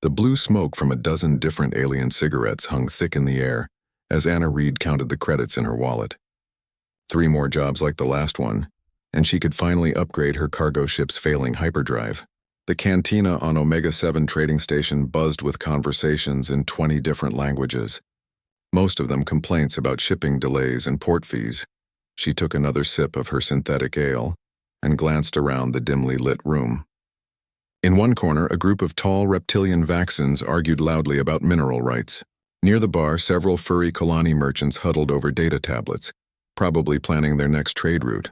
The blue smoke from a dozen different alien cigarettes hung thick in the air as Anna Reed counted the credits in her wallet. 3 more jobs like the last one, and she could finally upgrade her cargo ship's failing hyperdrive. The cantina on Omega-7 trading station buzzed with conversations in 20 different languages, most of them complaints about shipping delays and port fees. She took another sip of her synthetic ale and glanced around the dimly lit room. In one corner, a group of tall reptilian vaccines argued loudly about mineral rights. Near the bar, several furry Kalani merchants huddled over data tablets, probably planning their next trade route.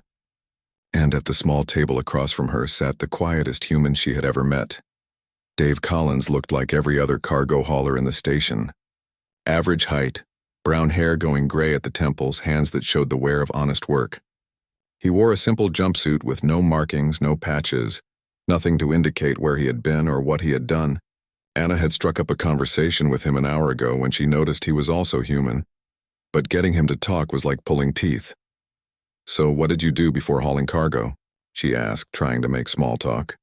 And at the small table across from her sat the quietest human she had ever met. Dave Collins looked like every other cargo hauler in the station. Average height, brown hair going gray at the temples, hands that showed the wear of honest work. He wore a simple jumpsuit with no markings, no patches, nothing to indicate where he had been or what he had done. Anna had struck up a conversation with him an hour ago when she noticed he was also human, but getting him to talk was like pulling teeth. "So what did you do before hauling cargo?" she asked, trying to make small talk.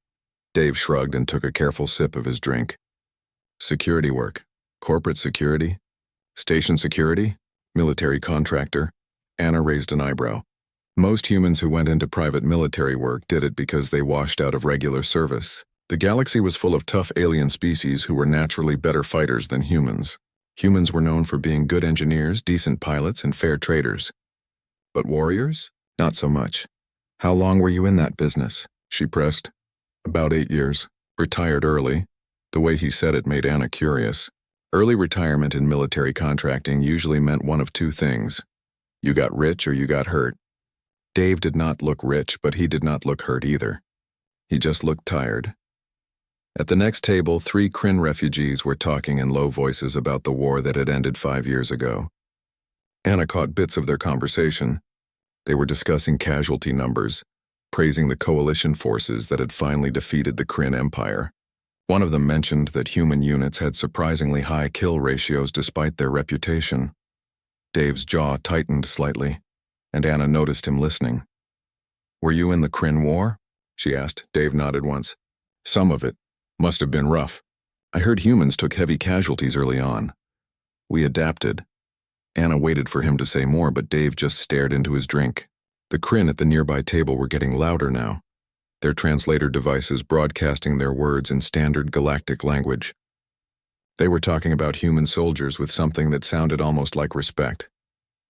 Dave shrugged and took a careful sip of his drink. "Security work. Corporate security? Station security? Military contractor?" Anna raised an eyebrow. Most humans who went into private military work did it because they washed out of regular service. The galaxy was full of tough alien species who were naturally better fighters than humans. Humans were known for being good engineers, decent pilots, and fair traders. But warriors? Not so much. "How long were you in that business?" she pressed. "About 8 years. Retired early." The way he said it made Anna curious. Early retirement in military contracting usually meant one of 2 things. You got rich or you got hurt. Dave did not look rich, but he did not look hurt either. He just looked tired. At the next table, 3 Kryn refugees were talking in low voices about the war that had ended 5 years ago. Anna caught bits of their conversation. They were discussing casualty numbers, praising the coalition forces that had finally defeated the Kryn Empire. One of them mentioned that human units had surprisingly high kill ratios despite their reputation. Dave's jaw tightened slightly, and Anna noticed him listening. "Were you in the Kryn War?" she asked. Dave nodded once. "Some of it. Must have been rough. I heard humans took heavy casualties early on. We adapted." Anna waited for him to say more, but Dave just stared into his drink. The Kryn at the nearby table were getting louder now, their translator devices broadcasting their words in standard galactic language. They were talking about human soldiers with something that sounded almost like respect.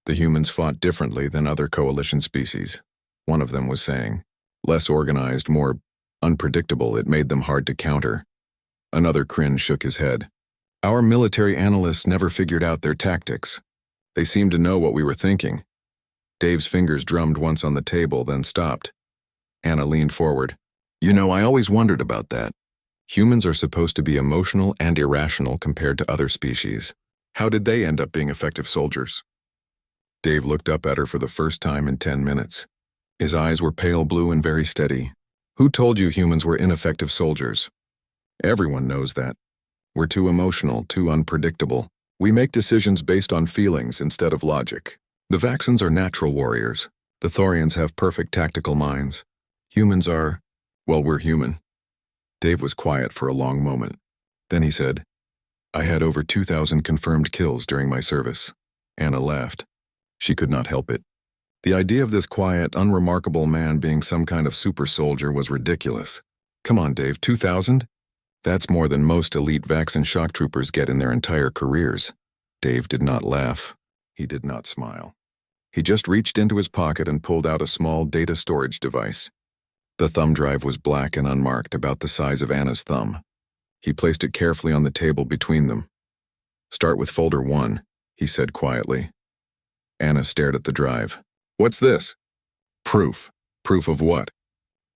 The humans fought differently than other coalition species, one of them was saying. Less organized, more unpredictable, it made them hard to counter. Another Kryn shook his head. "Our military analysts never figured out their tactics. They seemed to know what we were thinking." Dave's fingers drummed once on the table, then stopped. Anna leaned forward. "You know, I always wondered about that. Humans are supposed to be emotional and irrational compared to other species. How did they end up being effective soldiers?" Dave looked up at her for the first time in 10 minutes. His eyes were pale blue and very steady. "Who told you humans were ineffective soldiers? Everyone knows that. We're too emotional, too unpredictable. We make decisions based on feelings instead of logic. The Vaxxons are natural warriors. The Thorians have perfect tactical minds. Humans are, well, we're human." Dave was quiet for a long moment. Then he said, "I had over 2,000 confirmed kills during my service." Anna laughed. She could not help it. The idea of this quiet, unremarkable man being some kind of super soldier was ridiculous. "Come on, Dave, 2,000? That's more than most elite Vaxxon shock troopers get in their entire careers." Dave did not laugh. He did not smile. He just reached into his pocket and pulled out a small data storage device. The thumb drive was black and unmarked, about the size of Anna's thumb. He placed it carefully on the table between them. "Start with folder 1, he said quietly. Anna stared at the drive. "What's this?" "Proof." "Proof of what?"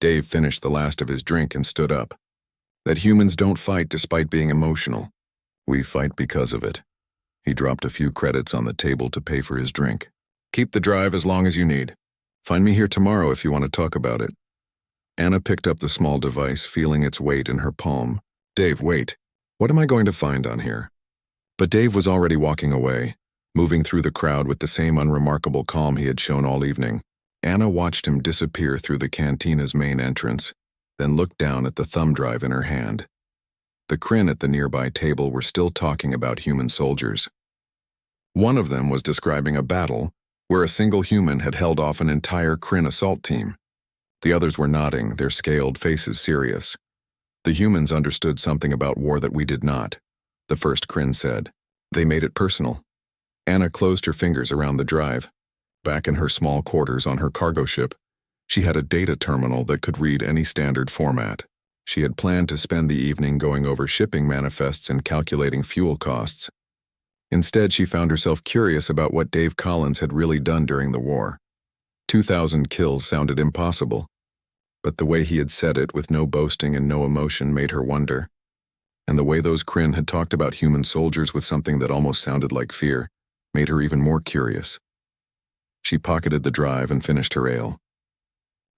Dave finished the last of his drink and stood up. "That humans don't fight despite being emotional. We fight because of it." He dropped a few credits on the table to pay for his drink. "Keep the drive as long as you need. Find me here tomorrow if you want to talk about it." Anna picked up the small device, feeling its weight in her palm. "Dave, wait. What am I going to find on here?" But Dave was already walking away, moving through the crowd with the same unremarkable calm he had shown all evening. Anna watched him disappear through the cantina's main entrance, then looked down at the thumb drive in her hand. The Kryn at the nearby table were still talking about human soldiers. One of them was describing a battle where a single human had held off an entire Kryn assault team. The others were nodding, their scaled faces serious. The humans understood something about war that we did not, the first Kryn said. They made it personal. Anna closed her fingers around the drive. Back in her small quarters on her cargo ship, she had a data terminal that could read any standard format. She had planned to spend the evening going over shipping manifests and calculating fuel costs. Instead, she found herself curious about what Dave Collins had really done during the war. 2,000 kills sounded impossible, but the way he had said it with no boasting and no emotion made her wonder. And the way those Kryn had talked about human soldiers with something that almost sounded like fear made her even more curious. She pocketed the drive and finished her ale.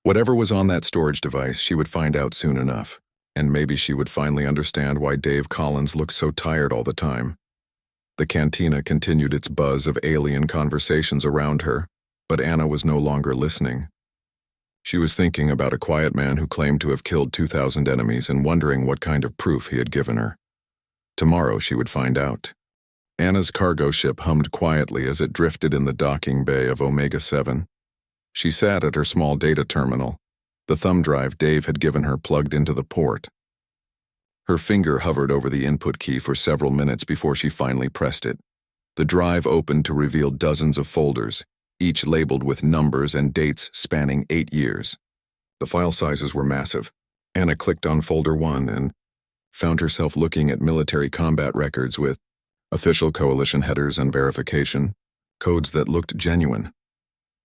Whatever was on that storage device, she would find out soon enough, and maybe she would finally understand why Dave Collins looked so tired all the time. The cantina continued its buzz of alien conversations around her, but Anna was no longer listening. She was thinking about a quiet man who claimed to have killed 2,000 enemies and wondering what kind of proof he had given her. Tomorrow she would find out. Anna's cargo ship hummed quietly as it drifted in the docking bay of Omega-7. She sat at her small data terminal, the thumb drive Dave had given her plugged into the port. Her finger hovered over the input key for several minutes before she finally pressed it. The drive opened to reveal dozens of folders, each labeled with numbers and dates spanning 8 years. The file sizes were massive. Anna clicked on folder 1 and found herself looking at military combat records with official coalition headers and verification, codes that looked genuine.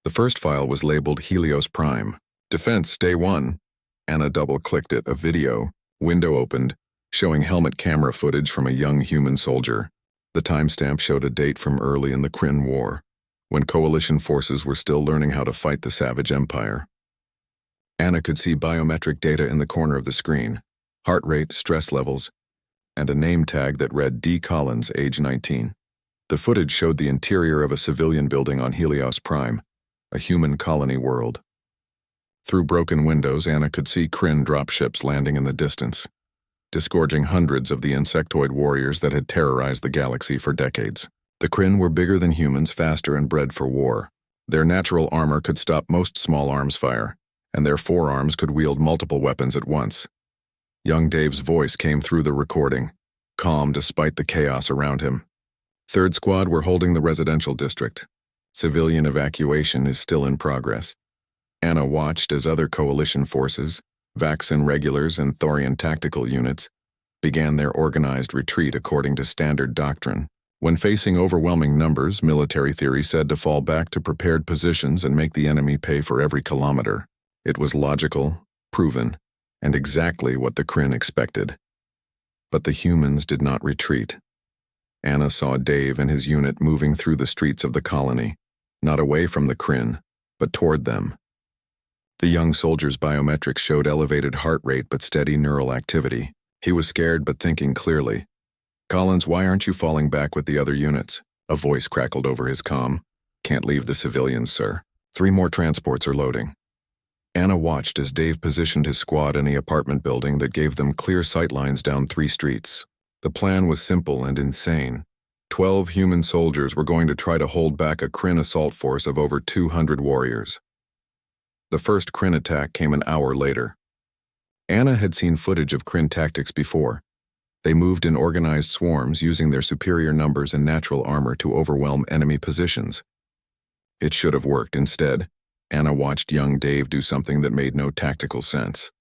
The first file was labeled Helios Prime, Defense Day 1. Anna double-clicked it, a video, window opened, showing helmet camera footage from a young human soldier. The timestamp showed a date from early in the Kryn War, when coalition forces were still learning how to fight the Savage Empire. Anna could see biometric data in the corner of the screen, heart rate, stress levels, and a name tag that read D. Collins, age 19. The footage showed the interior of a civilian building on Helios Prime, a human colony world. Through broken windows, Anna could see Kryn dropships landing in the distance, disgorging hundreds of the insectoid warriors that had terrorized the galaxy for decades. The Kryn were bigger than humans, faster, and bred for war. Their natural armor could stop most small arms fire, and their forearms could wield multiple weapons at once. Young Dave's voice came through the recording, calm despite the chaos around him. Third Squad were holding the residential district. Civilian evacuation is still in progress. Anna watched as other coalition forces, Vaxin regulars and Thorian tactical units, began their organized retreat according to standard doctrine. When facing overwhelming numbers, military theory said to fall back to prepared positions and make the enemy pay for every kilometer. It was logical, proven, and exactly what the Kryn expected. But the humans did not retreat. Anna saw Dave and his unit moving through the streets of the colony, not away from the Kryn, but toward them. The young soldier's biometrics showed elevated heart rate but steady neural activity. He was scared but thinking clearly. "Collins, why aren't you falling back with the other units?" A voice crackled over his comm. "Can't leave the civilians, sir. 3 more transports are loading." Anna watched as Dave positioned his squad in the apartment building that gave them clear sightlines down 3 streets. The plan was simple and insane. 12 human soldiers were going to try to hold back a Kryn assault force of over 200 warriors. The first Kryn attack came an hour later. Anna had seen footage of Kryn tactics before. They moved in organized swarms using their superior numbers and natural armor to overwhelm enemy positions. It should have worked. Instead, Anna watched young Dave do something that made no tactical sense.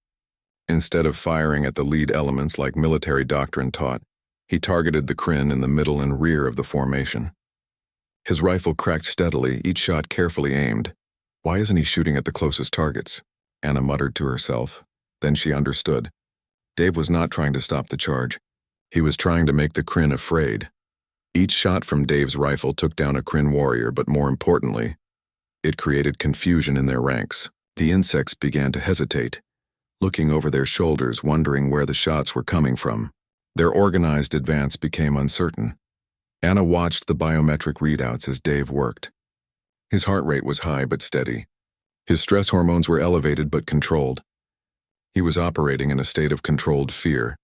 Instead of firing at the lead elements like military doctrine taught, he targeted the Kryn in the middle and rear of the formation. His rifle cracked steadily, each shot carefully aimed. "Why isn't he shooting at the closest targets?" Anna muttered to herself. Then she understood. Dave was not trying to stop the charge. He was trying to make the Kryn afraid. Each shot from Dave's rifle took down a Kryn warrior, but more importantly, it created confusion in their ranks. The insects began to hesitate, looking over their shoulders, wondering where the shots were coming from. Their organized advance became uncertain. Anna watched the biometric readouts as Dave worked. His heart rate was high but steady. His stress hormones were elevated but controlled. He was operating in a state of controlled fear,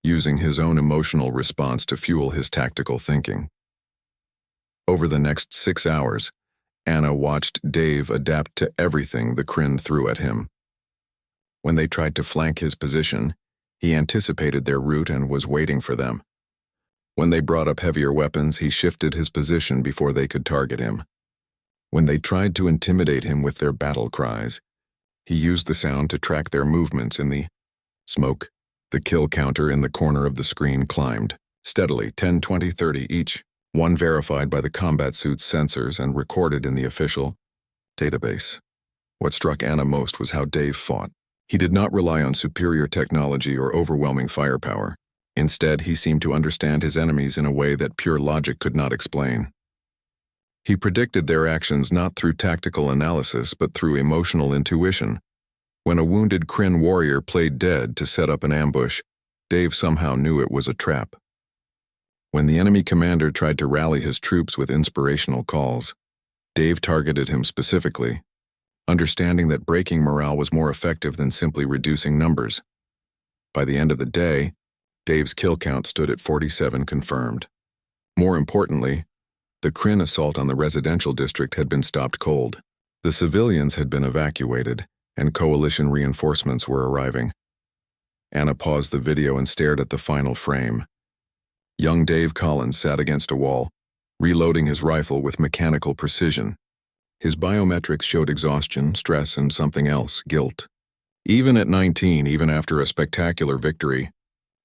using his own emotional response to fuel his tactical thinking. Over the next 6 hours, Anna watched Dave adapt to everything the Kryn threw at him. When they tried to flank his position, he anticipated their route and was waiting for them. When they brought up heavier weapons, he shifted his position before they could target him. When they tried to intimidate him with their battle cries, he used the sound to track their movements in the smoke. The kill counter in the corner of the screen climbed, steadily, 10, 20, 30 each, one verified by the combat suit's sensors and recorded in the official database. What struck Anna most was how Dave fought. He did not rely on superior technology or overwhelming firepower. Instead, he seemed to understand his enemies in a way that pure logic could not explain. He predicted their actions not through tactical analysis but through emotional intuition. When a wounded Kryn warrior played dead to set up an ambush, Dave somehow knew it was a trap. When the enemy commander tried to rally his troops with inspirational calls, Dave targeted him specifically, understanding that breaking morale was more effective than simply reducing numbers. By the end of the day, Dave's kill count stood at 47 confirmed. More importantly, the Kryn assault on the residential district had been stopped cold. The civilians had been evacuated, and coalition reinforcements were arriving. Anna paused the video and stared at the final frame. Young Dave Collins sat against a wall, reloading his rifle with mechanical precision. His biometrics showed exhaustion, stress, and something else, guilt. Even at 19, even after a spectacular victory,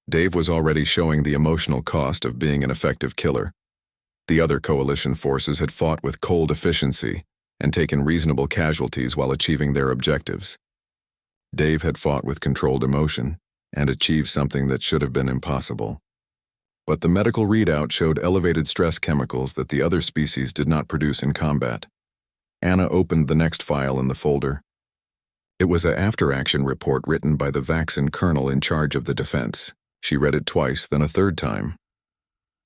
Dave was already showing the emotional cost of being an effective killer. The other coalition forces had fought with cold efficiency and taken reasonable casualties while achieving their objectives. Dave had fought with controlled emotion and achieved something that should have been impossible. But the medical readout showed elevated stress chemicals that the other species did not produce in combat. Anna opened the next file in the folder. It was an after-action report written by the vaccine colonel in charge of the defense. She read it twice, then a third time.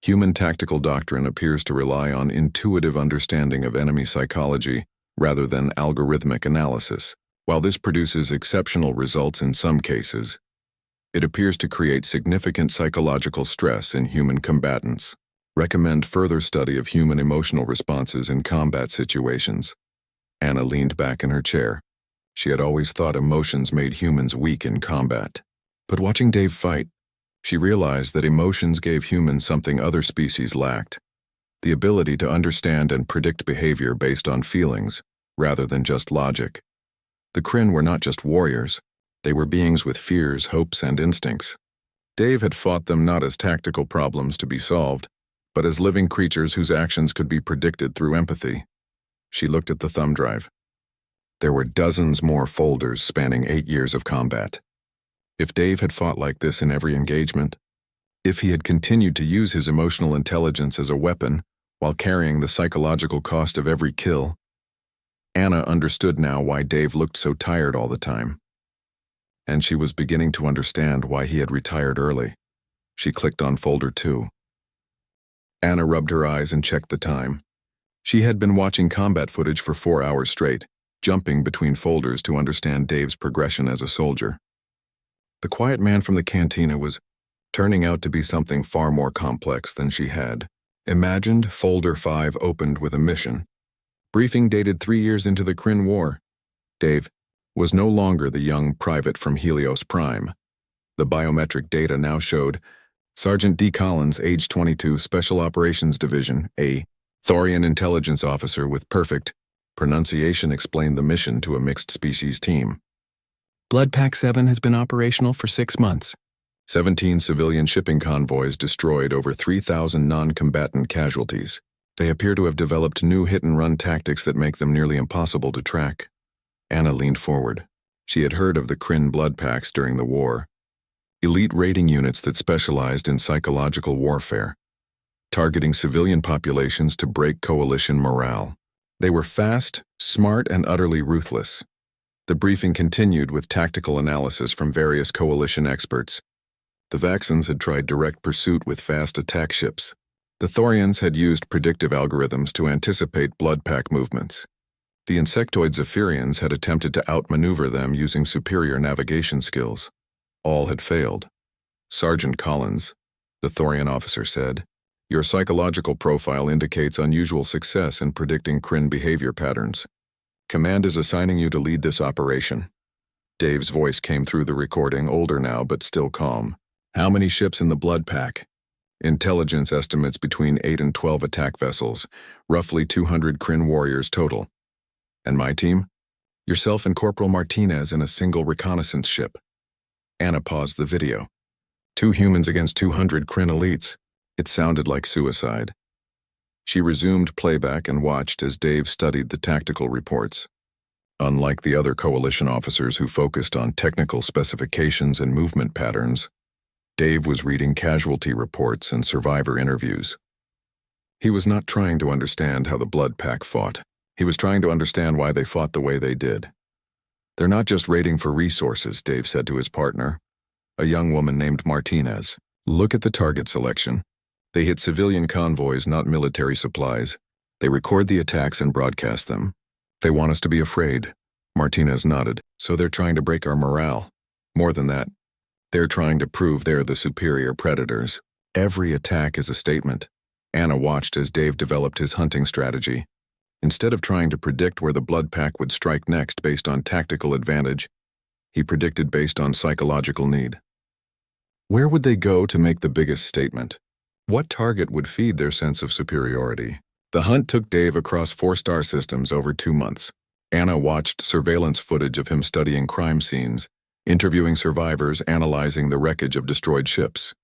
Human tactical doctrine appears to rely on intuitive understanding of enemy psychology rather than algorithmic analysis. While this produces exceptional results in some cases, it appears to create significant psychological stress in human combatants. Recommend further study of human emotional responses in combat situations. Anna leaned back in her chair. She had always thought emotions made humans weak in combat. But watching Dave fight, she realized that emotions gave humans something other species lacked: the ability to understand and predict behavior based on feelings, rather than just logic. The Kryn were not just warriors, they were beings with fears, hopes, and instincts. Dave had fought them not as tactical problems to be solved, but as living creatures whose actions could be predicted through empathy. She looked at the thumb drive. There were dozens more folders spanning 8 years of combat. If Dave had fought like this in every engagement, if he had continued to use his emotional intelligence as a weapon while carrying the psychological cost of every kill, Anna understood now why Dave looked so tired all the time. And she was beginning to understand why he had retired early. She clicked on folder 2. Anna rubbed her eyes and checked the time. She had been watching combat footage for 4 hours straight, jumping between folders to understand Dave's progression as a soldier. The quiet man from the cantina was turning out to be something far more complex than she had imagined. Folder 5 opened with a mission. Briefing dated 3 years into the Kryn War. Dave was no longer the young private from Helios Prime. The biometric data now showed Sergeant D. Collins, age 22, Special Operations Division, a Thorian intelligence officer with perfect pronunciation, explained the mission to a mixed-species team. Blood Pack 7 has been operational for 6 months. 17 civilian shipping convoys destroyed, over 3,000 non-combatant casualties. They appear to have developed new hit-and-run tactics that make them nearly impossible to track. Anna leaned forward. She had heard of the Kryn blood packs during the war. Elite raiding units that specialized in psychological warfare, targeting civilian populations to break coalition morale. They were fast, smart, and utterly ruthless. The briefing continued with tactical analysis from various coalition experts. The Vaxans had tried direct pursuit with fast attack ships. The Thorians had used predictive algorithms to anticipate blood pack movements. The insectoid Zephyrians had attempted to outmaneuver them using superior navigation skills. All had failed. Sergeant Collins, the Thorian officer said, your psychological profile indicates unusual success in predicting Kryn behavior patterns. Command is assigning you to lead this operation. Dave's voice came through the recording, older now but still calm. How many ships in the blood pack? Intelligence estimates between 8 and 12 attack vessels, roughly 200 Kryn warriors total. And my team? Yourself and Corporal Martinez in a single reconnaissance ship. Anna paused the video. 2 humans against 200 Kryn elites. It sounded like suicide. She resumed playback and watched as Dave studied the tactical reports. Unlike the other coalition officers who focused on technical specifications and movement patterns, Dave was reading casualty reports and survivor interviews. He was not trying to understand how the blood pack fought. He was trying to understand why they fought the way they did. They're not just raiding for resources, Dave said to his partner, a young woman named Martinez. Look at the target selection. They hit civilian convoys, not military supplies. They record the attacks and broadcast them. They want us to be afraid. Martinez nodded. So they're trying to break our morale. More than that, they're trying to prove they're the superior predators. Every attack is a statement. Anna watched as Dave developed his hunting strategy. Instead of trying to predict where the blood pack would strike next based on tactical advantage, he predicted based on psychological need. Where would they go to make the biggest statement? What target would feed their sense of superiority? The hunt took Dave across 4 star systems over 2 months. Anna watched surveillance footage of him studying crime scenes, interviewing survivors, analyzing the wreckage of destroyed ships.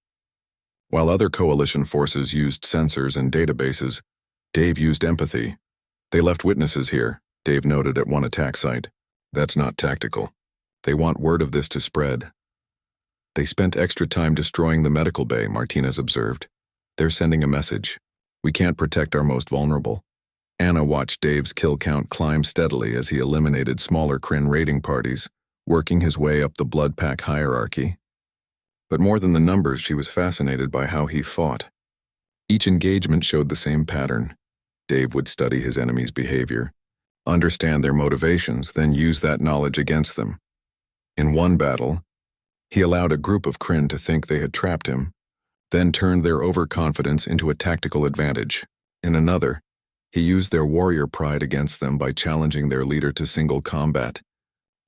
While other coalition forces used sensors and databases, Dave used empathy. They left witnesses here, Dave noted at one attack site. That's not tactical. They want word of this to spread. They spent extra time destroying the medical bay, Martinez observed. They're sending a message. We can't protect our most vulnerable. Anna watched Dave's kill count climb steadily as he eliminated smaller Kryn raiding parties, working his way up the blood pack hierarchy. But more than the numbers, she was fascinated by how he fought. Each engagement showed the same pattern. Dave would study his enemy's behavior, understand their motivations, then use that knowledge against them. In one battle, he allowed a group of Kryn to think they had trapped him, then turned their overconfidence into a tactical advantage. In another, he used their warrior pride against them by challenging their leader to single combat,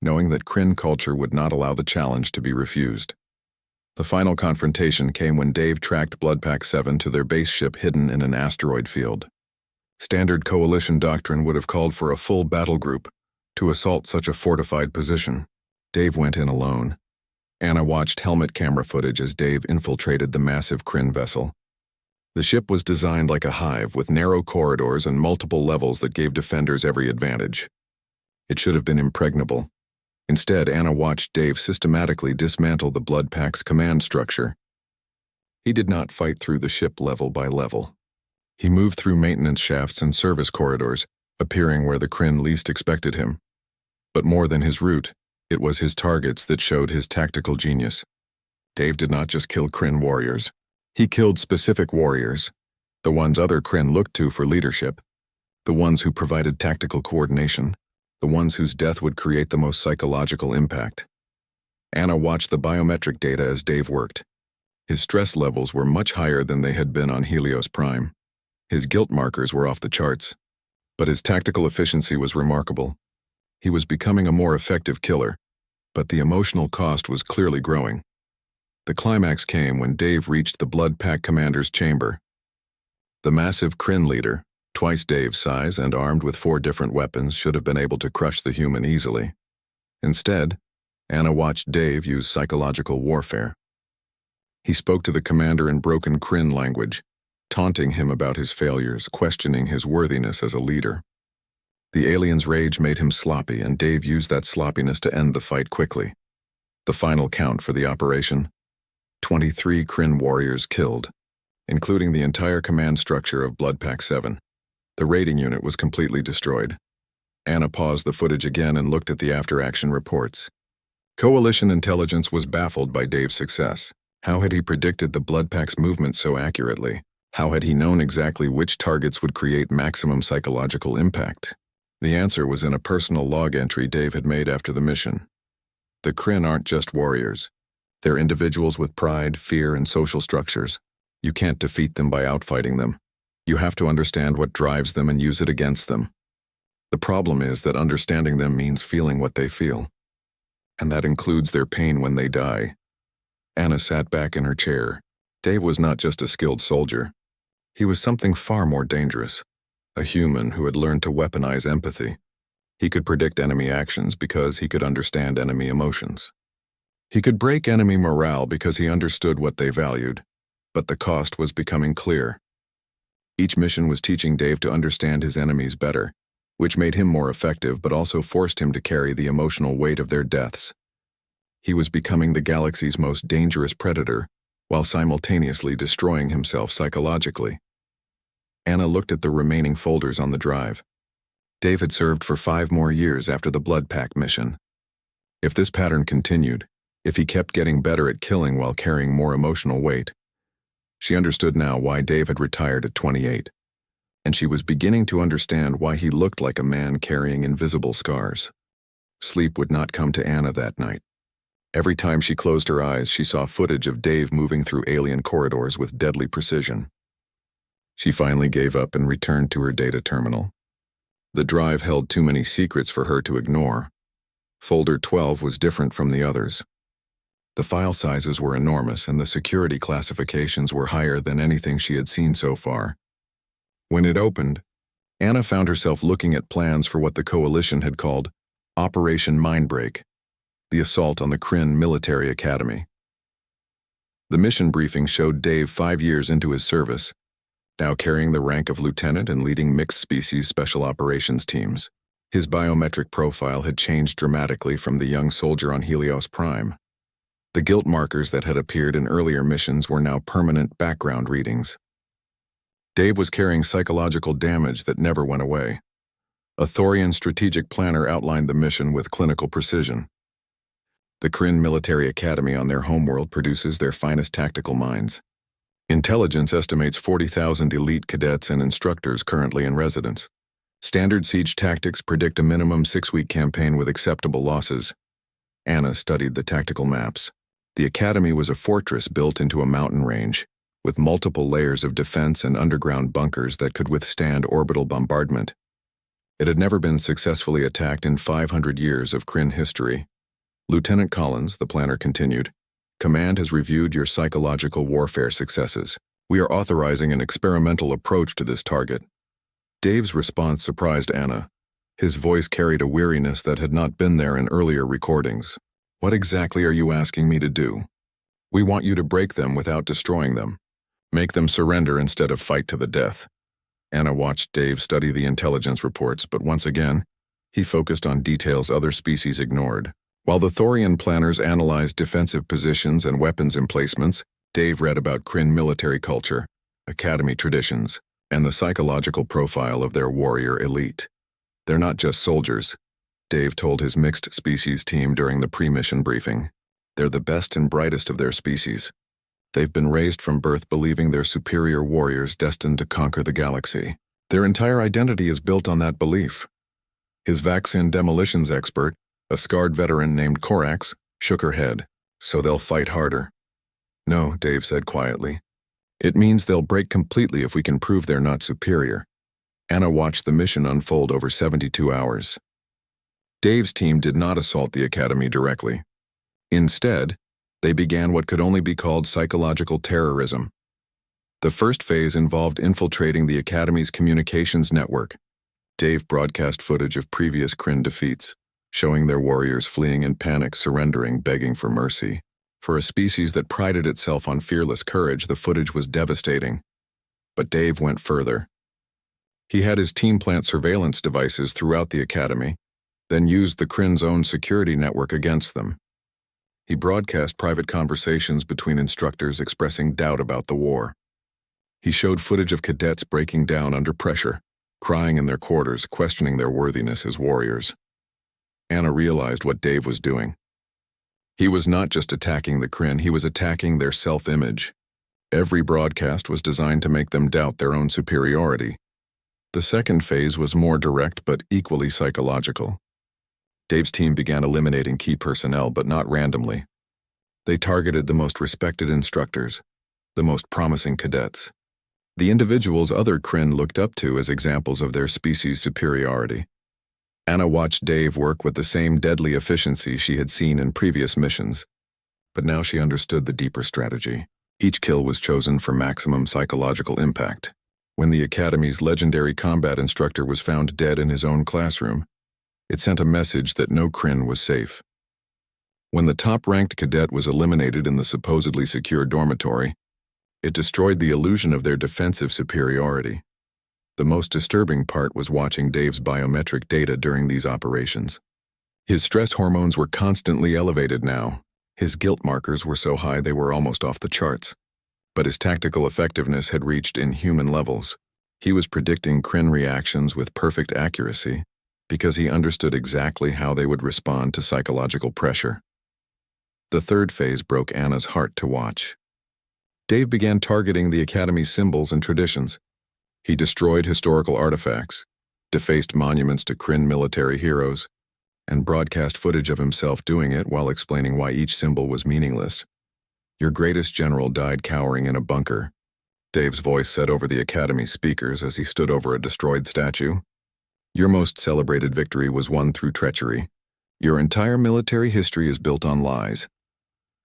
knowing that Kryn culture would not allow the challenge to be refused. The final confrontation came when Dave tracked Bloodpack 7 to their base ship hidden in an asteroid field. Standard coalition doctrine would have called for a full battle group to assault such a fortified position. Dave went in alone. Anna watched helmet camera footage as Dave infiltrated the massive Kryn vessel. The ship was designed like a hive with narrow corridors and multiple levels that gave defenders every advantage. It should have been impregnable. Instead, Anna watched Dave systematically dismantle the blood pack's command structure. He did not fight through the ship level by level. He moved through maintenance shafts and service corridors, appearing where the Kryn least expected him. But more than his route, it was his targets that showed his tactical genius. Dave did not just kill Kryn warriors. He killed specific warriors, the ones other Kryn looked to for leadership, the ones who provided tactical coordination, the ones whose death would create the most psychological impact. Anna watched the biometric data as Dave worked. His stress levels were much higher than they had been on Helios Prime. His guilt markers were off the charts, but his tactical efficiency was remarkable. He was becoming a more effective killer, but the emotional cost was clearly growing. The climax came when Dave reached the Blood Pack commander's chamber. The massive Kryn leader, twice Dave's size and armed with 4 different weapons, should have been able to crush the human easily. Instead, Anna watched Dave use psychological warfare. He spoke to the commander in broken Kryn language, taunting him about his failures, questioning his worthiness as a leader. The alien's rage made him sloppy, and Dave used that sloppiness to end the fight quickly. The final count for the operation: 23 Kryn warriors killed, including the entire command structure of Bloodpack 7. The raiding unit was completely destroyed. Anna paused the footage again and looked at the after-action reports. Coalition intelligence was baffled by Dave's success. How had he predicted the Bloodpack's movement so accurately? How had he known exactly which targets would create maximum psychological impact? The answer was in a personal log entry Dave had made after the mission. The Kryn aren't just warriors. They're individuals with pride, fear, and social structures. You can't defeat them by outfighting them. You have to understand what drives them and use it against them. The problem is that understanding them means feeling what they feel. And that includes their pain when they die. Anna sat back in her chair. Dave was not just a skilled soldier. He was something far more dangerous. A human who had learned to weaponize empathy. He could predict enemy actions because he could understand enemy emotions. He could break enemy morale because he understood what they valued. But the cost was becoming clear. Each mission was teaching Dave to understand his enemies better, which made him more effective but also forced him to carry the emotional weight of their deaths. He was becoming the galaxy's most dangerous predator, while simultaneously destroying himself psychologically. Anna looked at the remaining folders on the drive. Dave had served for 5 more years after the Blood Pact mission. If this pattern continued, if he kept getting better at killing while carrying more emotional weight, she understood now why Dave had retired at 28, and she was beginning to understand why he looked like a man carrying invisible scars. Sleep would not come to Anna that night. Every time she closed her eyes, she saw footage of Dave moving through alien corridors with deadly precision. She finally gave up and returned to her data terminal. The drive held too many secrets for her to ignore. Folder 12 was different from the others. The file sizes were enormous and the security classifications were higher than anything she had seen so far. When it opened, Anna found herself looking at plans for what the Coalition had called Operation Mindbreak, the assault on the Kryn Military Academy. The mission briefing showed Dave 5 years into his service, now carrying the rank of lieutenant and leading mixed-species special operations teams. His biometric profile had changed dramatically from the young soldier on Helios Prime. The guilt markers that had appeared in earlier missions were now permanent background readings. Dave was carrying psychological damage that never went away. A Thorian strategic planner outlined the mission with clinical precision. The Kryn Military Academy on their homeworld produces their finest tactical minds. Intelligence estimates 40,000 elite cadets and instructors currently in residence. Standard siege tactics predict a minimum 6-week campaign with acceptable losses. Anna studied the tactical maps. The academy was a fortress built into a mountain range, with multiple layers of defense and underground bunkers that could withstand orbital bombardment. It had never been successfully attacked in 500 years of Kryn history. Lieutenant Collins, the planner continued, Command has reviewed your psychological warfare successes. We are authorizing an experimental approach to this target. Dave's response surprised Anna. His voice carried a weariness that had not been there in earlier recordings. What exactly are you asking me to do? We want you to break them without destroying them. Make them surrender instead of fight to the death. Anna watched Dave study the intelligence reports, but once again, he focused on details other species ignored. While the Thorian planners analyzed defensive positions and weapons emplacements, Dave read about Kryn military culture, academy traditions, and the psychological profile of their warrior elite. They're not just soldiers, Dave told his mixed species team during the pre-mission briefing. They're the best and brightest of their species. They've been raised from birth believing they're superior warriors destined to conquer the galaxy. Their entire identity is built on that belief. His vaccine demolitions expert, a scarred veteran named Korax, shook her head. So they'll fight harder. No, Dave said quietly. It means they'll break completely if we can prove they're not superior. Anna watched the mission unfold over 72 hours. Dave's team did not assault the academy directly. Instead, they began what could only be called psychological terrorism. The first phase involved infiltrating the academy's communications network. Dave broadcast footage of previous Kryn defeats, showing their warriors fleeing in panic, surrendering, begging for mercy. For a species that prided itself on fearless courage, the footage was devastating. But Dave went further. He had his team plant surveillance devices throughout the academy, then used the Kryn's own security network against them. He broadcast private conversations between instructors expressing doubt about the war. He showed footage of cadets breaking down under pressure, crying in their quarters, questioning their worthiness as warriors. Anna realized what Dave was doing. He was not just attacking the Kryn, he was attacking their self-image. Every broadcast was designed to make them doubt their own superiority. The second phase was more direct but equally psychological. Dave's team began eliminating key personnel, but not randomly. They targeted the most respected instructors, the most promising cadets, the individuals other Kryn looked up to as examples of their species' superiority. Anna watched Dave work with the same deadly efficiency she had seen in previous missions, but now she understood the deeper strategy. Each kill was chosen for maximum psychological impact. When the Academy's legendary combat instructor was found dead in his own classroom, it sent a message that no Kryn was safe. When the top-ranked cadet was eliminated in the supposedly secure dormitory, it destroyed the illusion of their defensive superiority. The most disturbing part was watching Dave's biometric data during these operations. His stress hormones were constantly elevated now. His guilt markers were so high they were almost off the charts. But his tactical effectiveness had reached inhuman levels. He was predicting Kryn reactions with perfect accuracy because he understood exactly how they would respond to psychological pressure. The third phase broke Anna's heart to watch. Dave began targeting the Academy's symbols and traditions. He destroyed historical artifacts, defaced monuments to Kryn military heroes, and broadcast footage of himself doing it while explaining why each symbol was meaningless. "Your greatest general died cowering in a bunker," Dave's voice said over the Academy speakers as he stood over a destroyed statue. "Your most celebrated victory was won through treachery. Your entire military history is built on lies."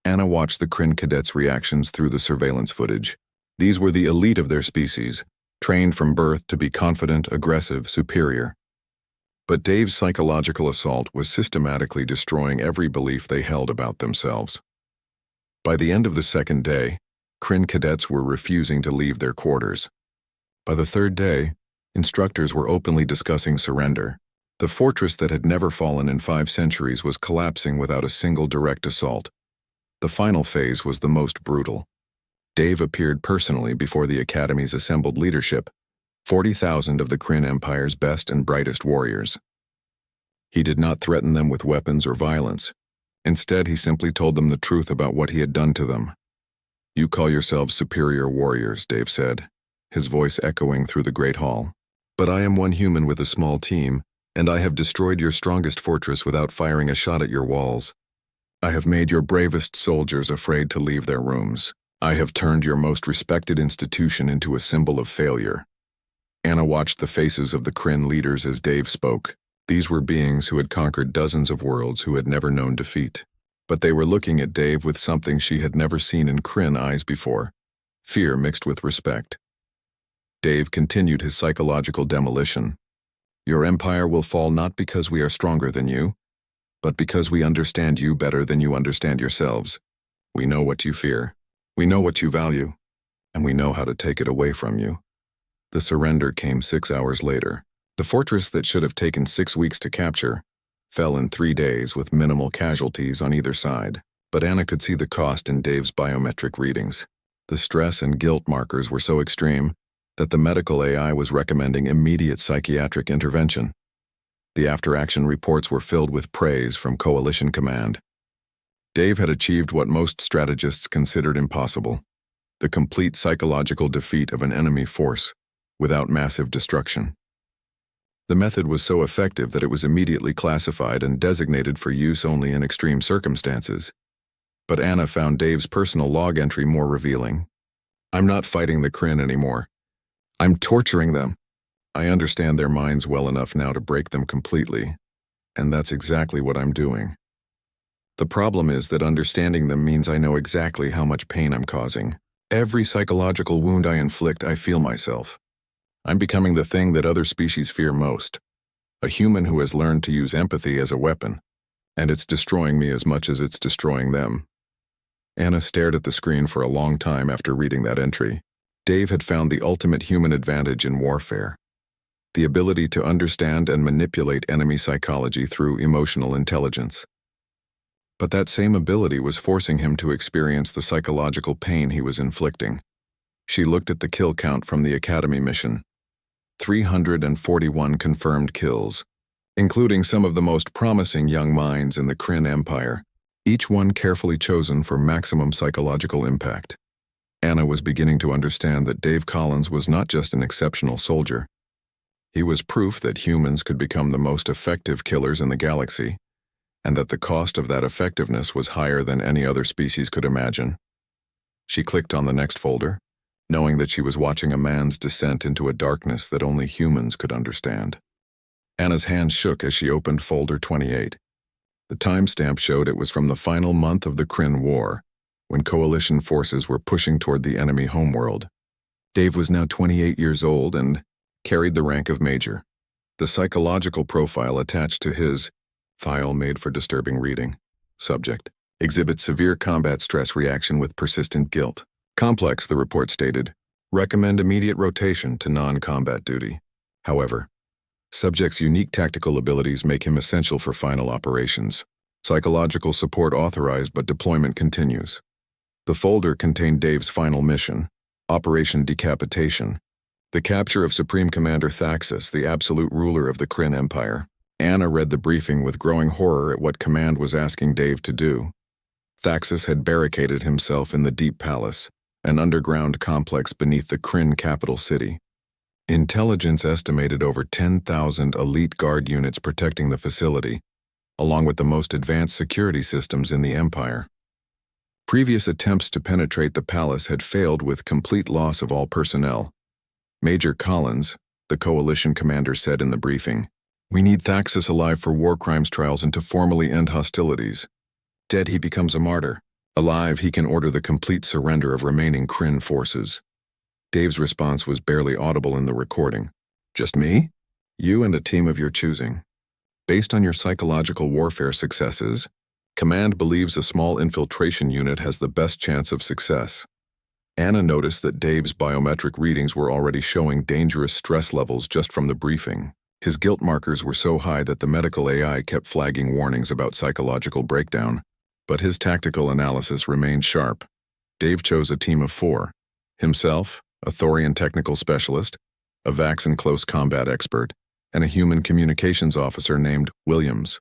Anna watched the Kryn cadets' reactions through the surveillance footage. These were the elite of their species, trained from birth to be confident, aggressive, superior. But Dave's psychological assault was systematically destroying every belief they held about themselves. By the end of the second day, Kryn cadets were refusing to leave their quarters. By the third day, instructors were openly discussing surrender. The fortress that had never fallen in 5 centuries was collapsing without a single direct assault. The final phase was the most brutal. Dave appeared personally before the Academy's assembled leadership, 40,000 of the Kryn Empire's best and brightest warriors. He did not threaten them with weapons or violence. Instead, he simply told them the truth about what he had done to them. "You call yourselves superior warriors," Dave said, his voice echoing through the great hall. "But I am one human with a small team, and I have destroyed your strongest fortress without firing a shot at your walls. I have made your bravest soldiers afraid to leave their rooms. I have turned your most respected institution into a symbol of failure." Anna watched the faces of the Kryn leaders as Dave spoke. These were beings who had conquered dozens of worlds who had never known defeat. But they were looking at Dave with something she had never seen in Kryn eyes before: fear mixed with respect. Dave continued his psychological demolition. "Your empire will fall not because we are stronger than you, but because we understand you better than you understand yourselves. We know what you fear, we know what you value, and we know how to take it away from you." The surrender came 6 hours later. The fortress that should have taken 6 weeks to capture fell in 3 days with minimal casualties on either side. But Anna could see the cost in Dave's biometric readings. The stress and guilt markers were so extreme that the medical AI was recommending immediate psychiatric intervention. The after-action reports were filled with praise from Coalition Command. Dave had achieved what most strategists considered impossible: the complete psychological defeat of an enemy force without massive destruction. The method was so effective that it was immediately classified and designated for use only in extreme circumstances. But Anna found Dave's personal log entry more revealing. "I'm not fighting the Kryn anymore. I'm torturing them. I understand their minds well enough now to break them completely, and that's exactly what I'm doing. The problem is that understanding them means I know exactly how much pain I'm causing. Every psychological wound I inflict, I feel myself. I'm becoming the thing that other species fear most, a human who has learned to use empathy as a weapon, and it's destroying me as much as it's destroying them." Anna stared at the screen for a long time after reading that entry. Dave had found the ultimate human advantage in warfare: the ability to understand and manipulate enemy psychology through emotional intelligence. But that same ability was forcing him to experience the psychological pain he was inflicting. She looked at the kill count from the Academy mission: 341 confirmed kills, including some of the most promising young minds in the Kryn Empire, each one carefully chosen for maximum psychological impact. Anna was beginning to understand that Dave Collins was not just an exceptional soldier. He was proof that humans could become the most effective killers in the galaxy, and that the cost of that effectiveness was higher than any other species could imagine. She clicked on the next folder, knowing that she was watching a man's descent into a darkness that only humans could understand. Anna's hand shook as she opened folder 28. The timestamp showed it was from the final month of the Kryn War, when coalition forces were pushing toward the enemy homeworld. Dave was now 28 years old and carried the rank of major. The psychological profile attached to his file made for disturbing reading. Subject: exhibits severe combat stress reaction with persistent guilt. Complex, the report stated. Recommend immediate rotation to non-combat duty. However, subject's unique tactical abilities make him essential for final operations. Psychological support authorized, but deployment continues. The folder contained Dave's final mission, Operation Decapitation, the capture of Supreme Commander Thaxus, the absolute ruler of the Kryn Empire. Anna read the briefing with growing horror at what Command was asking Dave to do. Thaxus had barricaded himself in the Deep Palace, an underground complex beneath the Kryn capital city. Intelligence estimated over 10,000 elite guard units protecting the facility, along with the most advanced security systems in the Empire. Previous attempts to penetrate the palace had failed with complete loss of all personnel. Major Collins, the coalition commander, said in the briefing, "We need Thaxus alive for war crimes trials and to formally end hostilities. Dead, he becomes a martyr. Alive, he can order the complete surrender of remaining Kryn forces." Dave's response was barely audible in the recording. "Just me? You and a team of your choosing. Based on your psychological warfare successes, Command believes a small infiltration unit has the best chance of success." Anna noticed that Dave's biometric readings were already showing dangerous stress levels just from the briefing. His guilt markers were so high that the medical AI kept flagging warnings about psychological breakdown, but his tactical analysis remained sharp. Dave chose a team of 4. Himself, a Thorian technical specialist, a Vax and close combat expert, and a human communications officer named Williams.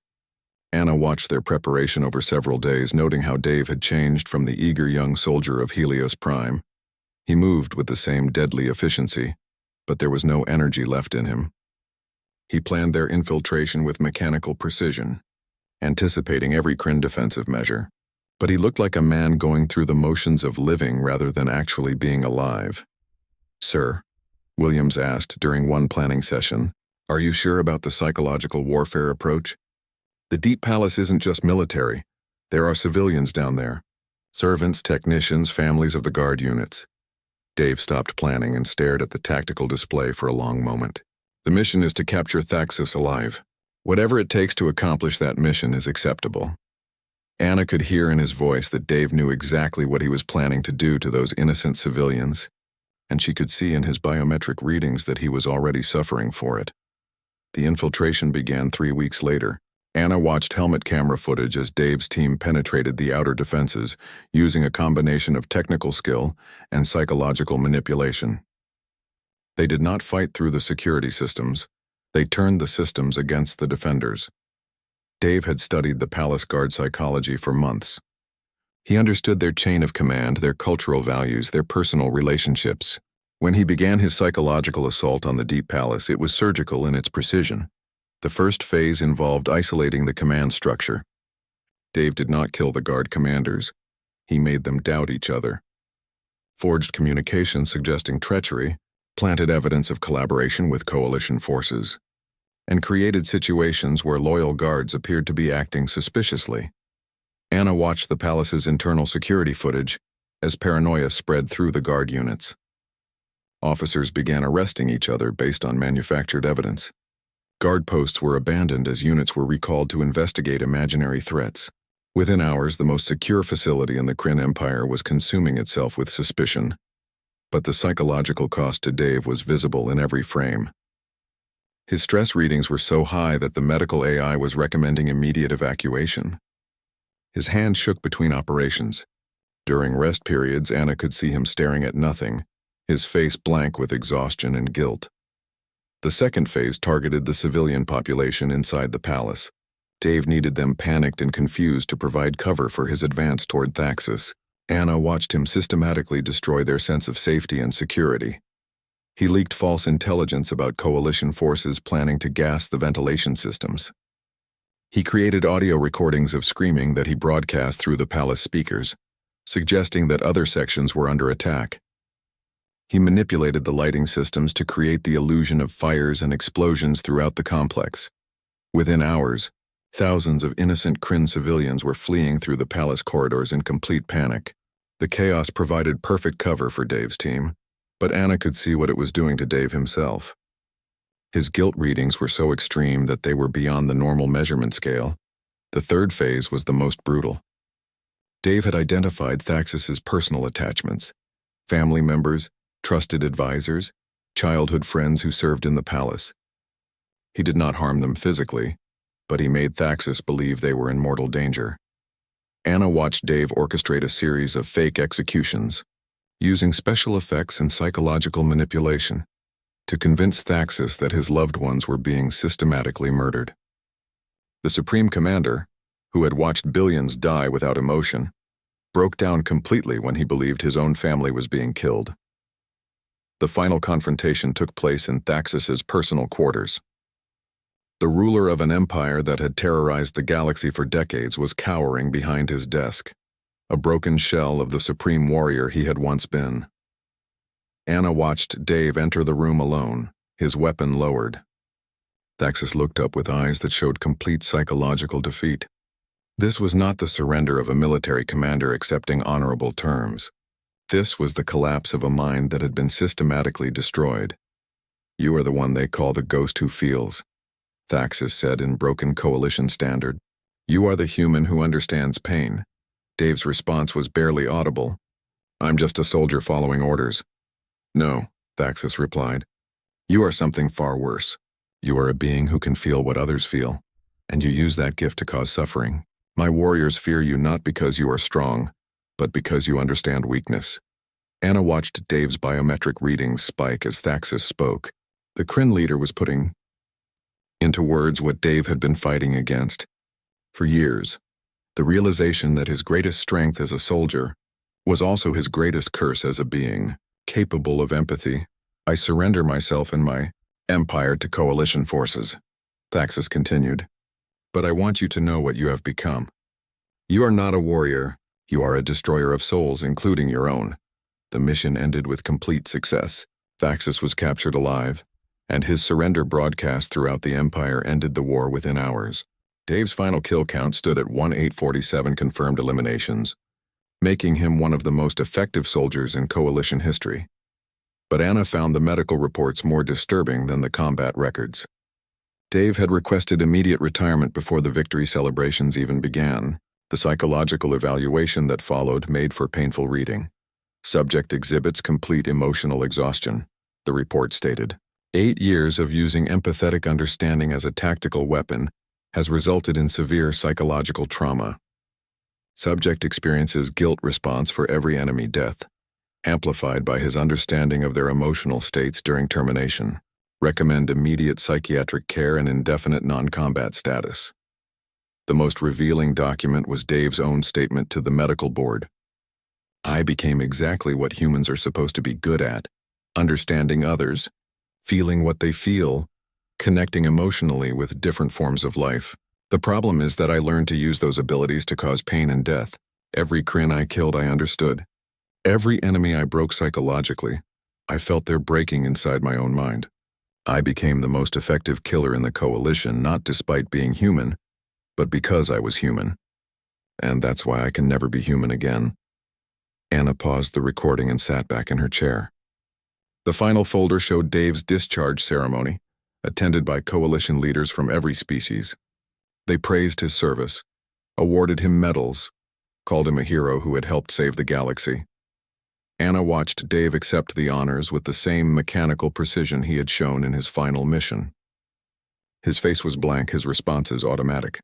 Anna watched their preparation over several days, noting how Dave had changed from the eager young soldier of Helios Prime. He moved with the same deadly efficiency, but there was no energy left in him. He planned their infiltration with mechanical precision, anticipating every Kryn defensive measure, but he looked like a man going through the motions of living rather than actually being alive. "Sir," Williams asked during one planning session, "are you sure about the psychological warfare approach? The Deep Palace isn't just military. There are civilians down there. Servants, technicians, families of the guard units." Dave stopped planning and stared at the tactical display for a long moment. "The mission is to capture Thaxus alive. Whatever it takes to accomplish that mission is acceptable." Anna could hear in his voice that Dave knew exactly what he was planning to do to those innocent civilians, and she could see in his biometric readings that he was already suffering for it. The infiltration began 3 weeks later. Anna watched helmet camera footage as Dave's team penetrated the outer defenses, using a combination of technical skill and psychological manipulation. They did not fight through the security systems. They turned the systems against the defenders. Dave had studied the palace guard psychology for months. He understood their chain of command, their cultural values, their personal relationships. When he began his psychological assault on the Deep Palace, it was surgical in its precision. The first phase involved isolating the command structure. Dave did not kill the guard commanders. He made them doubt each other. Forged communications suggesting treachery, planted evidence of collaboration with coalition forces, and created situations where loyal guards appeared to be acting suspiciously. Anna watched the palace's internal security footage as paranoia spread through the guard units. Officers began arresting each other based on manufactured evidence. Guard posts were abandoned as units were recalled to investigate imaginary threats. Within hours, the most secure facility in the Kryn Empire was consuming itself with suspicion. But the psychological cost to Dave was visible in every frame. His stress readings were so high that the medical AI was recommending immediate evacuation. His hand shook between operations. During rest periods, Anna could see him staring at nothing, his face blank with exhaustion and guilt. The second phase targeted the civilian population inside the palace. Dave needed them panicked and confused to provide cover for his advance toward Thaxus. Anna watched him systematically destroy their sense of safety and security. He leaked false intelligence about coalition forces planning to gas the ventilation systems. He created audio recordings of screaming that he broadcast through the palace speakers, suggesting that other sections were under attack. He manipulated the lighting systems to create the illusion of fires and explosions throughout the complex. Within hours, thousands of innocent Kryn civilians were fleeing through the palace corridors in complete panic. The chaos provided perfect cover for Dave's team, but Anna could see what it was doing to Dave himself. His guilt readings were so extreme that they were beyond the normal measurement scale. The third phase was the most brutal. Dave had identified Thaxus's personal attachments, family members, trusted advisors, childhood friends who served in the palace. He did not harm them physically, but he made Thaxus believe they were in mortal danger. Anna watched Dave orchestrate a series of fake executions, using special effects and psychological manipulation, to convince Thaxus that his loved ones were being systematically murdered. The Supreme Commander, who had watched billions die without emotion, broke down completely when he believed his own family was being killed. The final confrontation took place in Thaxus's personal quarters. The ruler of an empire that had terrorized the galaxy for decades was cowering behind his desk, a broken shell of the supreme warrior he had once been. Anna watched Dave enter the room alone, his weapon lowered. Thaxus looked up with eyes that showed complete psychological defeat. This was not the surrender of a military commander accepting honorable terms. This was the collapse of a mind that had been systematically destroyed. "You are the one they call the ghost who feels," Thaxus said in broken coalition standard. "You are the human who understands pain." Dave's response was barely audible. "I'm just a soldier following orders." "No," Thaxus replied. "You are something far worse. You are a being who can feel what others feel, and you use that gift to cause suffering. My warriors fear you not because you are strong, but because you understand weakness." Anna watched Dave's biometric readings spike as Thaxus spoke. The Kryn leader was putting into words what Dave had been fighting against for years. The realization that his greatest strength as a soldier was also his greatest curse as a being, capable of empathy. "I surrender myself and my empire to coalition forces," Thaxus continued. "But I want you to know what you have become. You are not a warrior. You are a destroyer of souls, including your own." The mission ended with complete success. Thaxus was captured alive, and his surrender broadcast throughout the Empire ended the war within hours. Dave's final kill count stood at 1847 confirmed eliminations, making him one of the most effective soldiers in Coalition history. But Anna found the medical reports more disturbing than the combat records. Dave had requested immediate retirement before the victory celebrations even began. The psychological evaluation that followed made for painful reading. "Subject exhibits complete emotional exhaustion," the report stated. 8 years of using empathetic understanding as a tactical weapon has resulted in severe psychological trauma. Subject experiences guilt response for every enemy death, amplified by his understanding of their emotional states during termination. Recommend immediate psychiatric care and indefinite non-combat status. The most revealing document was Dave's own statement to the medical board. "I became exactly what humans are supposed to be good at: understanding others, feeling what they feel, connecting emotionally with different forms of life. The problem is that I learned to use those abilities to cause pain and death. Every Kryn I killed I understood. Every enemy I broke psychologically, I felt their breaking inside my own mind. I became the most effective killer in the Coalition, not despite being human, but because I was human. And that's why I can never be human again." Anna paused the recording and sat back in her chair. The final folder showed Dave's discharge ceremony, attended by Coalition leaders from every species. They praised his service, awarded him medals, called him a hero who had helped save the galaxy. Anna watched Dave accept the honors with the same mechanical precision he had shown in his final mission. His face was blank, his responses automatic.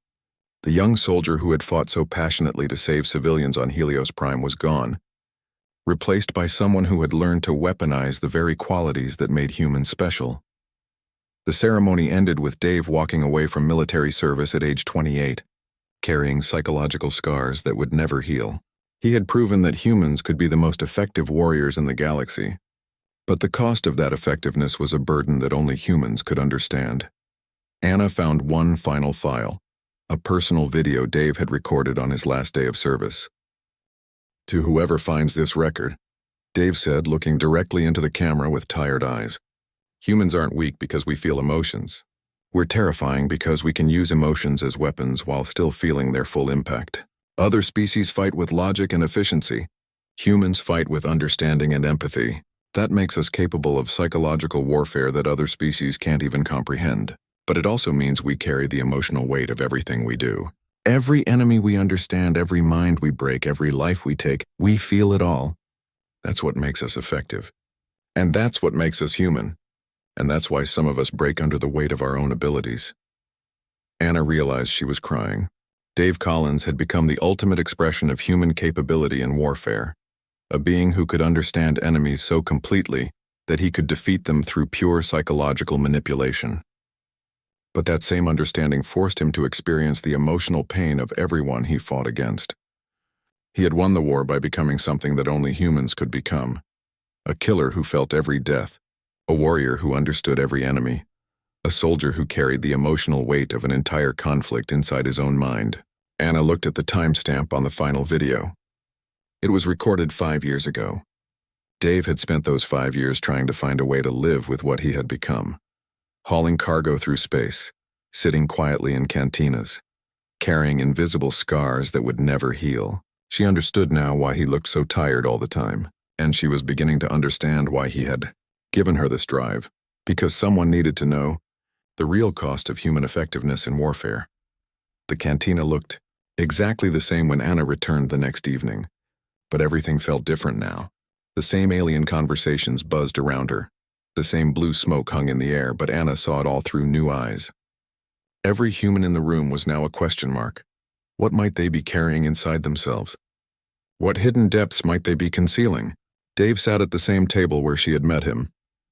The young soldier who had fought so passionately to save civilians on Helios Prime was gone, replaced by someone who had learned to weaponize the very qualities that made humans special. The ceremony ended with Dave walking away from military service at age 28, carrying psychological scars that would never heal. He had proven that humans could be the most effective warriors in the galaxy, but the cost of that effectiveness was a burden that only humans could understand. Anna found one final file, a personal video Dave had recorded on his last day of service. To whoever finds this record, Dave said, looking directly into the camera with tired eyes, humans aren't weak because we feel emotions. We're terrifying because we can use emotions as weapons while still feeling their full impact. Other species fight with logic and efficiency. Humans fight with understanding and empathy. That makes us capable of psychological warfare that other species can't even comprehend. But it also means we carry the emotional weight of everything we do. Every enemy we understand, every mind we break, every life we take, we feel it all. That's what makes us effective. And that's what makes us human. And that's why some of us break under the weight of our own abilities. Anna realized she was crying. Dave Collins had become the ultimate expression of human capability in warfare, a being who could understand enemies so completely that he could defeat them through pure psychological manipulation. But that same understanding forced him to experience the emotional pain of everyone he fought against. He had won the war by becoming something that only humans could become, a killer who felt every death, a warrior who understood every enemy, a soldier who carried the emotional weight of an entire conflict inside his own mind. Anna looked at the timestamp on the final video. It was recorded 5 years ago. Dave had spent those 5 years trying to find a way to live with what he had become, hauling cargo through space, sitting quietly in cantinas, carrying invisible scars that would never heal. She understood now why he looked so tired all the time, and she was beginning to understand why he had given her this drive, because someone needed to know the real cost of human effectiveness in warfare. The cantina looked exactly the same when Anna returned the next evening, but everything felt different now. The same alien conversations buzzed around her. The same blue smoke hung in the air, but Anna saw it all through new eyes. Every human in the room was now a question mark. What might they be carrying inside themselves? What hidden depths might they be concealing? Dave sat at the same table where she had met him,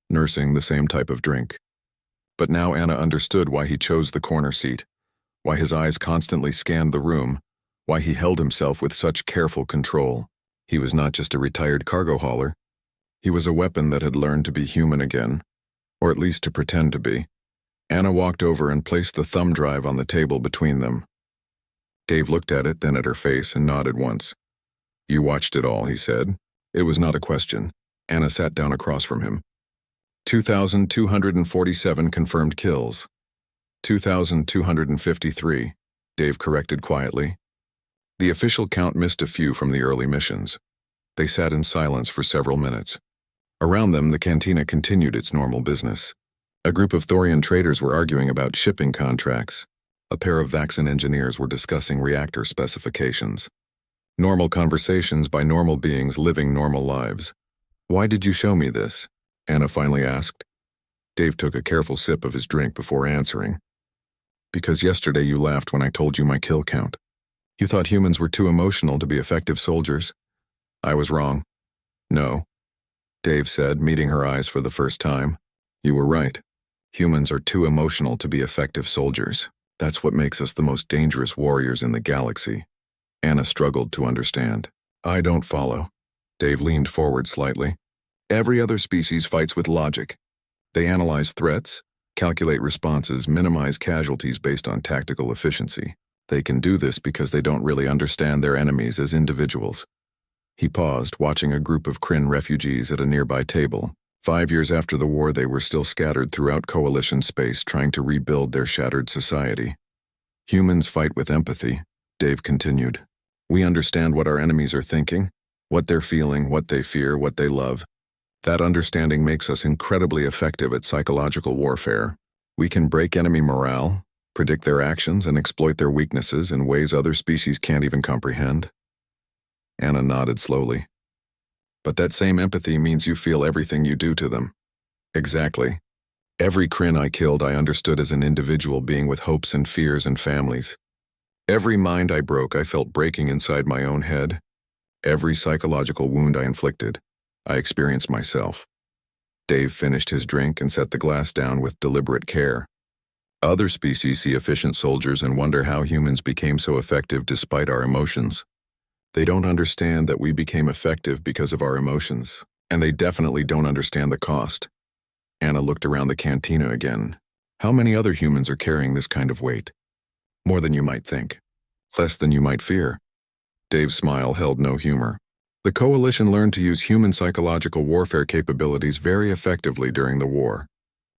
nursing the same type of drink. But now Anna understood why he chose the corner seat, why his eyes constantly scanned the room, why he held himself with such careful control. He was not just a retired cargo hauler. He was a weapon that had learned to be human again, or at least to pretend to be. Anna walked over and placed the thumb drive on the table between them. Dave looked at it, then at her face, and nodded once. "You watched it all," he said. It was not a question. Anna sat down across from him. 2,247 confirmed kills. 2,253, Dave corrected quietly. The official count missed a few from the early missions. They sat in silence for several minutes. Around them, the cantina continued its normal business. A group of Thorian traders were arguing about shipping contracts. A pair of Vaxxan engineers were discussing reactor specifications. Normal conversations by normal beings living normal lives. "Why did you show me this?" Anna finally asked. Dave took a careful sip of his drink before answering. "Because yesterday you laughed when I told you my kill count. You thought humans were too emotional to be effective soldiers. I was wrong." "No," Dave said, meeting her eyes for the first time. "You were right. Humans are too emotional to be effective soldiers. That's what makes us the most dangerous warriors in the galaxy." Anna struggled to understand. "I don't follow." Dave leaned forward slightly. "Every other species fights with logic. They analyze threats, calculate responses, minimize casualties based on tactical efficiency. They can do this because they don't really understand their enemies as individuals." He paused, watching a group of Kryn refugees at a nearby table. 5 years after the war, they were still scattered throughout coalition space trying to rebuild their shattered society. "Humans fight with empathy," Dave continued. "We understand what our enemies are thinking, what they're feeling, what they fear, what they love. That understanding makes us incredibly effective at psychological warfare. We can break enemy morale, predict their actions, and exploit their weaknesses in ways other species can't even comprehend." Anna nodded slowly. "But that same empathy means you feel everything you do to them." "Exactly. Every Kryn I killed I understood as an individual being with hopes and fears and families. Every mind I broke I felt breaking inside my own head. Every psychological wound I inflicted, I experienced myself." Dave finished his drink and set the glass down with deliberate care. "Other species see efficient soldiers and wonder how humans became so effective despite our emotions. They don't understand that we became effective because of our emotions, and they definitely don't understand the cost." Anna looked around the cantina again. How many other humans are carrying this kind of weight? More than you might think. Less than you might fear. Dave's smile held no humor. The Coalition learned to use human psychological warfare capabilities very effectively during the war.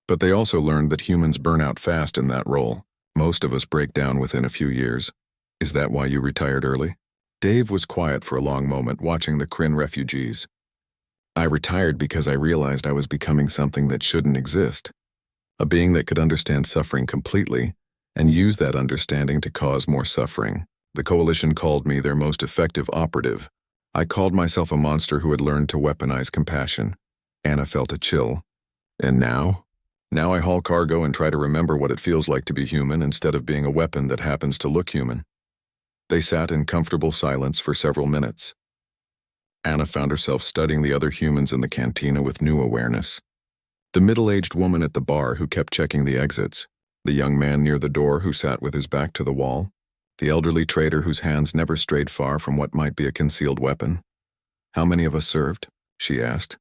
But they also learned that humans burn out fast in that role. Most of us break down within a few years. Is that why you retired early? Dave was quiet for a long moment, watching the Kryn refugees. I retired because I realized I was becoming something that shouldn't exist. A being that could understand suffering completely and use that understanding to cause more suffering. The Coalition called me their most effective operative. I called myself a monster who had learned to weaponize compassion. Anna felt a chill. And now? Now I haul cargo and try to remember what it feels like to be human instead of being a weapon that happens to look human. They sat in comfortable silence for several minutes. Anna found herself studying the other humans in the cantina with new awareness. The middle-aged woman at the bar who kept checking the exits, the young man near the door who sat with his back to the wall, the elderly trader whose hands never strayed far from what might be a concealed weapon. How many of us served? She asked.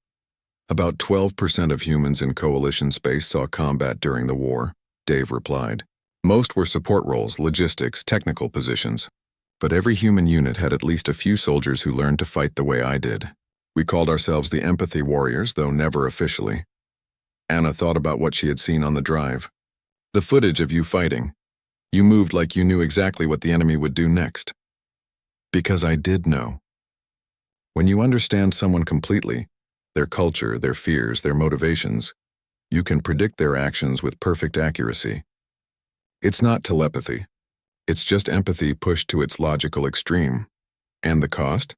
About 12% of humans in Coalition space saw combat during the war, Dave replied. Most were support roles, logistics, technical positions. But every human unit had at least a few soldiers who learned to fight the way I did. We called ourselves the Empathy Warriors, though never officially. Anna thought about what she had seen on the drive. The footage of you fighting. You moved like you knew exactly what the enemy would do next. Because I did know. When you understand someone completely, their culture, their fears, their motivations, you can predict their actions with perfect accuracy. It's not telepathy. It's just empathy pushed to its logical extreme. And the cost?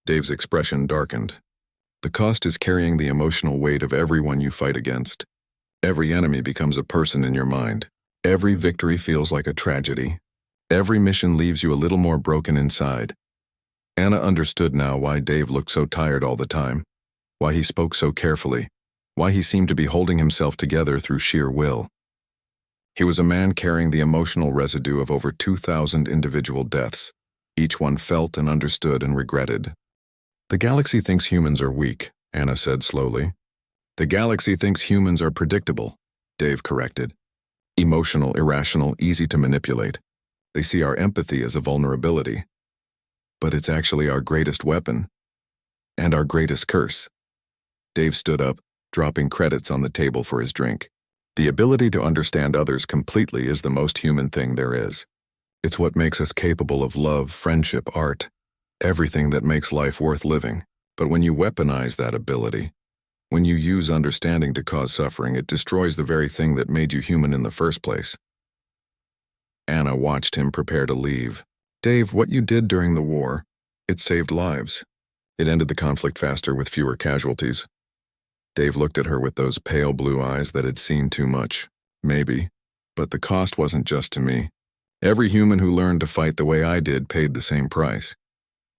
Dave's expression darkened. The cost is carrying the emotional weight of everyone you fight against. Every enemy becomes a person in your mind. Every victory feels like a tragedy. Every mission leaves you a little more broken inside. Anna understood now why Dave looked so tired all the time, why he spoke so carefully, why he seemed to be holding himself together through sheer will. He was a man carrying the emotional residue of over 2,000 individual deaths, each one felt and understood and regretted. The galaxy thinks humans are weak, Anna said slowly. The galaxy thinks humans are predictable, Dave corrected. Emotional, irrational, easy to manipulate. They see our empathy as a vulnerability. But it's actually our greatest weapon. And our greatest curse. Dave stood up, dropping credits on the table for his drink. The ability to understand others completely is the most human thing there is. It's what makes us capable of love, friendship, art, everything that makes life worth living. But when you weaponize that ability, when you use understanding to cause suffering, it destroys the very thing that made you human in the first place. Anna watched him prepare to leave. Dave, what you did during the war, it saved lives. It ended the conflict faster with fewer casualties. Dave looked at her with those pale blue eyes that had seen too much. Maybe. But the cost wasn't just to me. Every human who learned to fight the way I did paid the same price.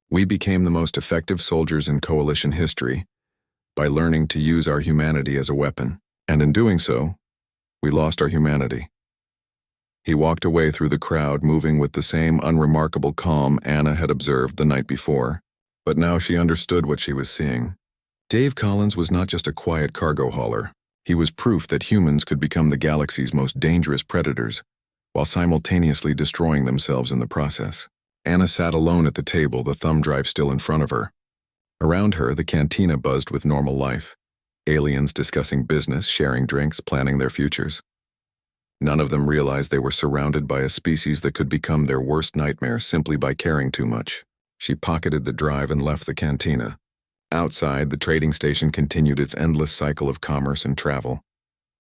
We became the most effective soldiers in Coalition history by learning to use our humanity as a weapon. And in doing so, we lost our humanity. He walked away through the crowd, moving with the same unremarkable calm Anna had observed the night before. But now she understood what she was seeing. Dave Collins was not just a quiet cargo hauler. He was proof that humans could become the galaxy's most dangerous predators, while simultaneously destroying themselves in the process. Anna sat alone at the table, the thumb drive still in front of her. Around her, the cantina buzzed with normal life. Aliens discussing business, sharing drinks, planning their futures. None of them realized they were surrounded by a species that could become their worst nightmare simply by caring too much. She pocketed the drive and left the cantina. Outside, the trading station continued its endless cycle of commerce and travel.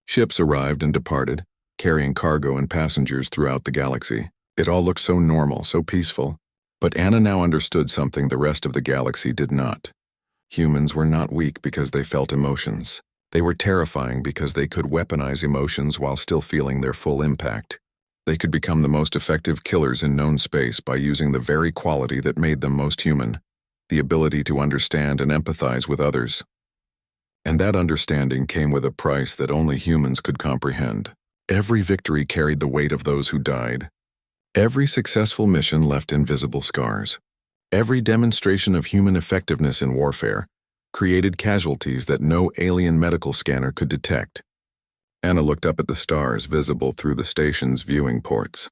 Ships arrived and departed, carrying cargo and passengers throughout the galaxy. It all looked so normal, so peaceful. But Anna now understood something the rest of the galaxy did not. Humans were not weak because they felt emotions. They were terrifying because they could weaponize emotions while still feeling their full impact. They could become the most effective killers in known space by using the very quality that made them most human, the ability to understand and empathize with others. And that understanding came with a price that only humans could comprehend. Every victory carried the weight of those who died. Every successful mission left invisible scars. Every demonstration of human effectiveness in warfare created casualties that no alien medical scanner could detect. Anna looked up at the stars visible through the station's viewing ports.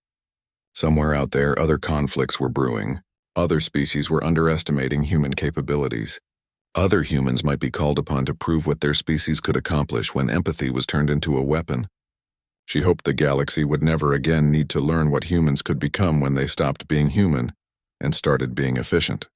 Somewhere out there, other conflicts were brewing. Other species were underestimating human capabilities. Other humans might be called upon to prove what their species could accomplish when empathy was turned into a weapon. She hoped the galaxy would never again need to learn what humans could become when they stopped being human and started being efficient.